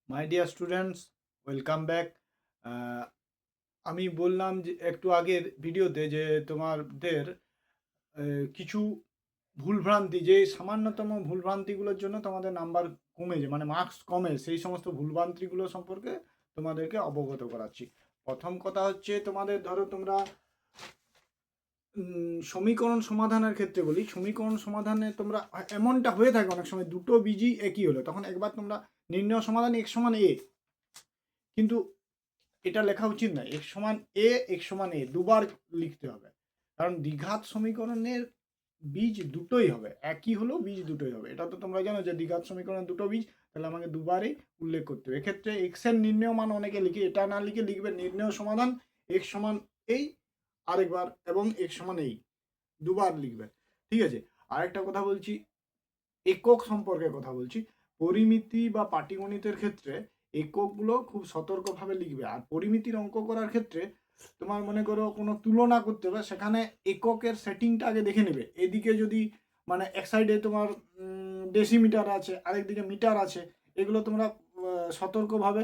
My dear students, welcome back. আমি বললাম যে একটু আগের ভিডিওতে যে তোমাদের কিছু ভুলভ্রান্তি, যে সামান্যতম ভুলভ্রান্তিগুলোর জন্য তোমাদের নাম্বার কমে যায়, মানে মার্কস কমে, সেই সমস্ত ভুলভ্রান্তিগুলো সম্পর্কে তোমাদেরকে অবগত করাচ্ছি। প্রথম কথা হচ্ছে, তোমাদের ধরো তোমরা সমীকরণ সমাধানের ক্ষেত্রে বলি, সমীকরণ সমাধানে তোমরা এমনটা হয়ে থাকে অনেক সময় দুটো বীজই একই হলো, তখন একবার তোমরা নির্ণয় সমাধান x সমান a, কিন্তু এটা লেখা উচিত নয়। x সমান a, x সমান a দুবার লিখতে হবে, কারণ দ্বিঘাত সমীকরণের বীজ দুটোই হবে, একই হলেও বীজ দুটোই হবে। এটা তো তোমরা জানো যে দ্বিঘাত সমীকরণের দুটো বীজ, তাহলে আমাকে দুবারই উল্লেখ করতে হবে। এক্ষেত্রে এক্স এর নির্ণয় মান অনেকে লিখে, এটা না লিখে লিখবে নির্ণয় সমাধান x সমান এই, আরেকবার এবং x সমান এই, দুবার লিখবে। ঠিক আছে, আরেকটা কথা বলছি, একক সম্পর্কে কথা বলছি। পরিমিতি বা পাটিগণিতের ক্ষেত্রে এককগুলো খুব সতর্কভাবে লিখবে। আর পরিমিতির অঙ্ক করার ক্ষেত্রে তোমার মনে করো কোনো তুলনা করতে হবে, সেখানে এককের সেটিংটা আগে দেখে নেবে। এদিকে যদি মানে এক সাইডে তোমার ডেসিমিটার আছে, আরেকদিকে মিটার আছে, এগুলো তোমরা সতর্কভাবে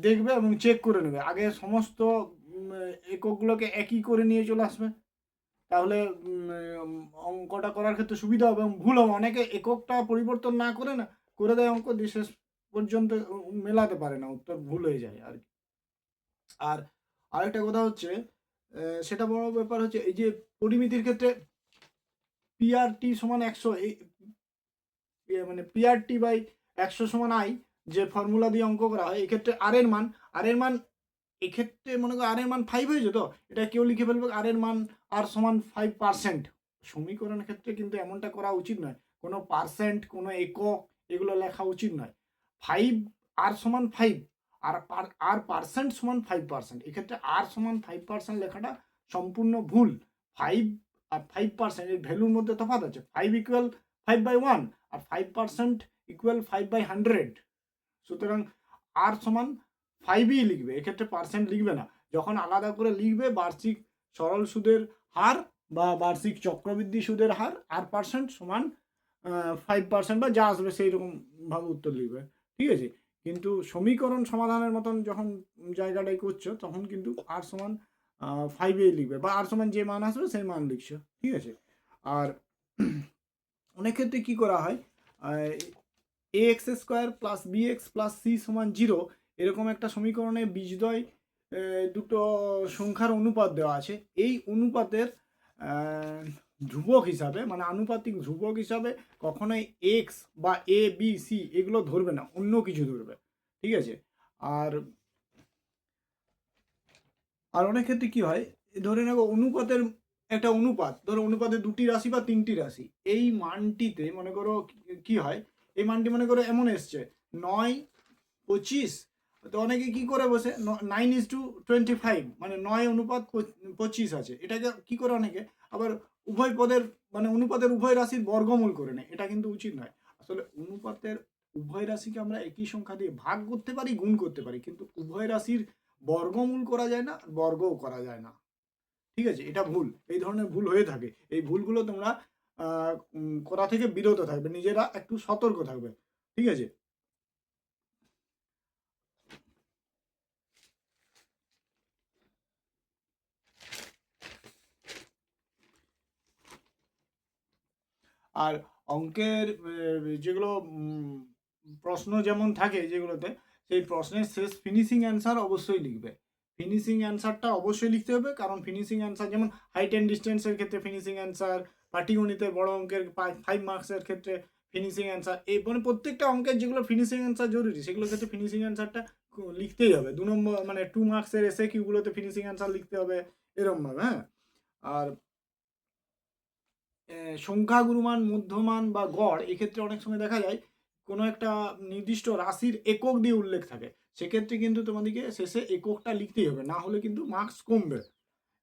দেখবে এবং চেক করে নেবে। আগে সমস্ত এককগুলোকে একই করে নিয়ে চলে আসবে, তাহলে অঙ্কটা করার ক্ষেত্রে সুবিধা হবে এবং ভুল হবে। অনেকে এককটা পরিবর্তন না করে না করে দেয় অঙ্ক দিয়ে, শেষ পর্যন্ত মেলাতে পারে না, উত্তর ভুল হয়ে যায় আর কি। আর আরেকটা কথা হচ্ছে, সেটা বড় ব্যাপার হচ্ছে এই যে পরিমিতির ক্ষেত্রে পিআরটি সমান 100, এই মানে পিআরটি বাই 100 সমান আই, যে ফর্মুলা দিয়ে অঙ্ক করা হয়, এক্ষেত্রে আর এর মান এক্ষেত্রে মনে করো আর এর মান 5 হয়ে যেত, এটা কেউ লিখে ফেলবে আর এর মান আর সমান 5%। সমীকরণের ক্ষেত্রে কিন্তু এমনটা করা উচিত নয়, কোনো পার্সেন্ট, কোনো একক, এগুলো লেখা উচিত নয়। 5 আর সমান 5, আর আর পার্সেন্ট সমান 5%, এক্ষেত্রে আর সমান 5% লেখাটা সম্পূর্ণ ভুল। 5 আর 5% এর ভ্যালুর মধ্যে তফাৎ আছে। 5 ইকুয়াল 5/1 আর 5% ইকুয়াল 5/100। সুতরাং আর সমান 5ই লিখবে, এক্ষেত্রে পার্সেন্ট লিখবে না। যখন আলাদা করে লিখবে বার্ষিক সরল সুদের হার বা বার্ষিক চক্রবৃদ্ধি সুদের হার, আর পার্সেন্ট সমান 5% বা যা আসবে সেই রকম ভাবে উত্তর লিখবে। ঠিক আছে, কিন্তু সমীকরণ সমাধানের মতন যখন জায়গাটাই করছো, তখন কিন্তু আর সমান 5এই লিখবে, বা আর সমান যে মান আসবে সেই মান লিখছো। ঠিক আছে, আর অনেক ক্ষেত্রে কি করা হয়, a x square plus b x plus c সমান 0, এরকম একটা সমীকরণে বীজদ্বয় দুটো সংখ্যার অনুপাত দেওয়া আছে। এই অনুপাতের ধ্রুবক হিসাবে, মানে আনুপাতিক ধ্রুবক হিসাবে কখনোই এক্স বা এ বি সি এগুলো ধরবে না, অন্য কিছু ধরবে। ঠিক আছে, আর আর অনেক ক্ষেত্রে কি হয়, ধরে নেব অনুপাতের একটা অনুপাত, ধরো অনুপাতে দুটি রাশি বা তিনটি রাশি, এই মানটিতে মনে করো কি হয়, এই মানটি মনে করো এমন এসছে 9/25, তো অনেকে কি করে বসে 9:25, মানে 9:25 আছে, এটাকে কি করে অনেকে আবার উভয় পদের মানে অনুপাতের উভয় রাশির বর্গমূল করে নেয়। এটা কিন্তু উচিত নয়। আসলে অনুপাতের উভয় রাশিকে আমরা একই সংখ্যা দিয়ে ভাগ করতে পারি, গুণ করতে পারি, কিন্তু উভয় রাশির বর্গমূল করা যায় না, বর্গও করা যায় না। ঠিক আছে, এটা ভুল, এই ধরনের ভুল হয়ে থাকে। এই ভুলগুলো তোমরা করা থেকে বিরত থাকবে, নিজেরা একটু সতর্ক থাকবে। ঠিক আছে, আর অঙ্কের যেগুলো প্রশ্ন যেমন থাকে যেগুলোতে, সেই প্রশ্নের শেষ ফিনিশিং অ্যান্সার অবশ্যই লিখবে। ফিনিশিং অ্যান্সারটা অবশ্যই লিখতে হবে, কারণ ফিনিশিং অ্যান্সার যেমন হাইট অ্যান্ড ডিস্টেন্সের ক্ষেত্রে ফিনিশিং অ্যান্সার, পাটিগণিতের বড় অঙ্কের 5 মার্কসের ক্ষেত্রে ফিনিশিং অ্যান্সার, এই মানে প্রত্যেকটা অঙ্কের যেগুলো ফিনিশিং অ্যান্সার জরুরি, সেগুলোর ক্ষেত্রে ফিনিশিং অ্যান্সারটা লিখতেই হবে। 2 নম্বর মানে 2 মার্কসের এসে কিউগুলোতে ফিনিশিং অ্যান্সার লিখতে হবে, এরকমভাবে। হ্যাঁ, আর সংখ্যাগুরুমান, মধ্যমান বা গড়, এক্ষেত্রে অনেক সময় দেখা যায় কোনো একটা নির্দিষ্ট রাশির একক দিয়ে উল্লেখ থাকে, সেক্ষেত্রে কিন্তু তোমাদেরকে শেষে এককটা লিখতেই হবে, না হলে কিন্তু মার্কস কমবে।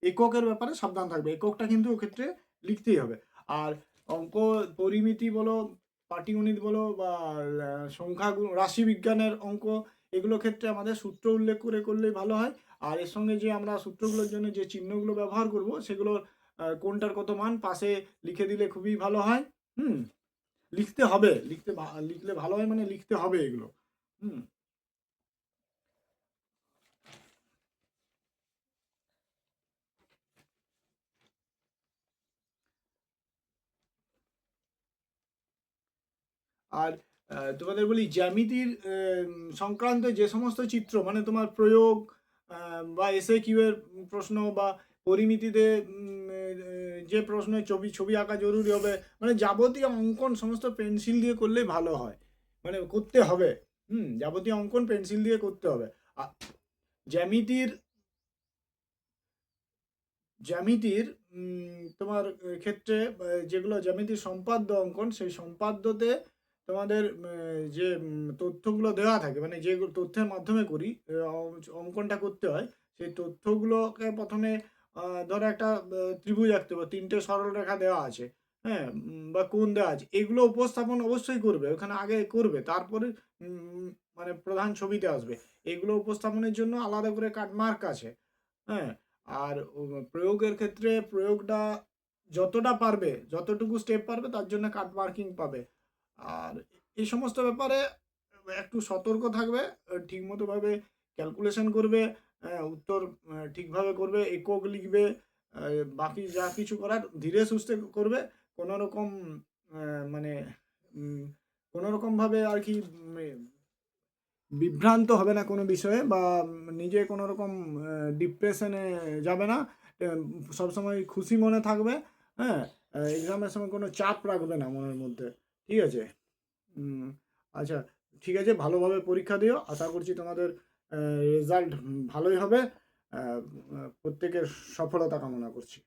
এককের ব্যাপারে সাবধান থাকবে, এককটা কিন্তু ওক্ষেত্রে লিখতেই হবে। আর অঙ্ক, পরিমিতি বলো, পাটিগণিত বলো, বা সংখ্যা রাশি বিজ্ঞানের অঙ্ক, এগুলো ক্ষেত্রে আমাদের সূত্র উল্লেখ করে করলেই ভালো হয়। আর এর সঙ্গে যে আমরা সূত্রগুলোর জন্য যে চিহ্নগুলো ব্যবহার করব, সেগুলোর কোনটার কত মান পাশে লিখে দিলে খুবই ভালো হয়। হুম, লিখতে হবে, লিখলে ভালো হয়, মানে লিখতে হবে এগুলো। হুম, আর তোমাদের বলি জ্যামিতির সংক্রান্ত যে সমস্ত চিত্র মানে তোমার প্রয়োগ বা এসএ কিউ এর প্রশ্ন বা পরিমিতিতে যে প্রশ্নে ছবি ছবি আঁকা জরুরি হবে, মানে যাবতীয় অঙ্কন সমস্ত পেন্সিল দিয়ে করলেই ভালো হয়, মানে করতে হবে। যাবতীয় অঙ্কন পেন্সিল দিয়ে করতে হবে। আর জ্যামিতির জ্যামিতির তোমার ক্ষেত্রে যেগুলো জ্যামিতির সম্পাদ্য অঙ্কন, সেই সম্পাদ্যতে তোমাদের যে তথ্যগুলো দেওয়া থাকে, মানে যেগুলো তথ্যের মাধ্যমে করি অঙ্কনটা করতে হয়, সেই তথ্যগুলোকে প্রথমে ধরো একটা ত্রিভুজ আঁকতে হবে, 3টে সরল রেখা দেওয়া আছে, হ্যাঁ, বা কোণ দেওয়া আছে, এগুলো উপস্থাপন অবশ্যই করবে, ওখানে আগে করবে, তারপরে মানে প্রধান ছবিতে আসবে। এগুলো উপস্থাপনের জন্য আলাদা করে কাটমার্ক আছে, হ্যাঁ। আর প্রয়োগের ক্ষেত্রে প্রয়োগটা যতটা পারবে, যতটুকু স্টেপ পারবে তার জন্য কাট মার্কিং পাবে। আর এই সমস্ত ব্যাপারে একটু সতর্ক থাকবে, ঠিকমতো ভাবে ক্যালকুলেশন করবে, উত্তর ঠিকভাবে করবে, একক লিখবে, বাকি যা কিছু করার ধীরে সুস্থে করবে। কোনো রকম মানে কোনো রকমভাবে আর কি বিভ্রান্ত হবে না কোনো বিষয়ে, বা নিজে কোনো রকম ডিপ্রেশনে যাবে না, সবসময় খুশি মনে থাকবে, হ্যাঁ। এক্সামের সময় কোনো চাপ রাখবে না মনের মধ্যে, ঠিক আছে? আচ্ছা, ঠিক আছে, ভালোভাবে পরীক্ষা দিও, আশা করছি তোমাদের রেজাল্ট ভালোই হবে। প্রত্যেকের সফলতা কামনা করছি।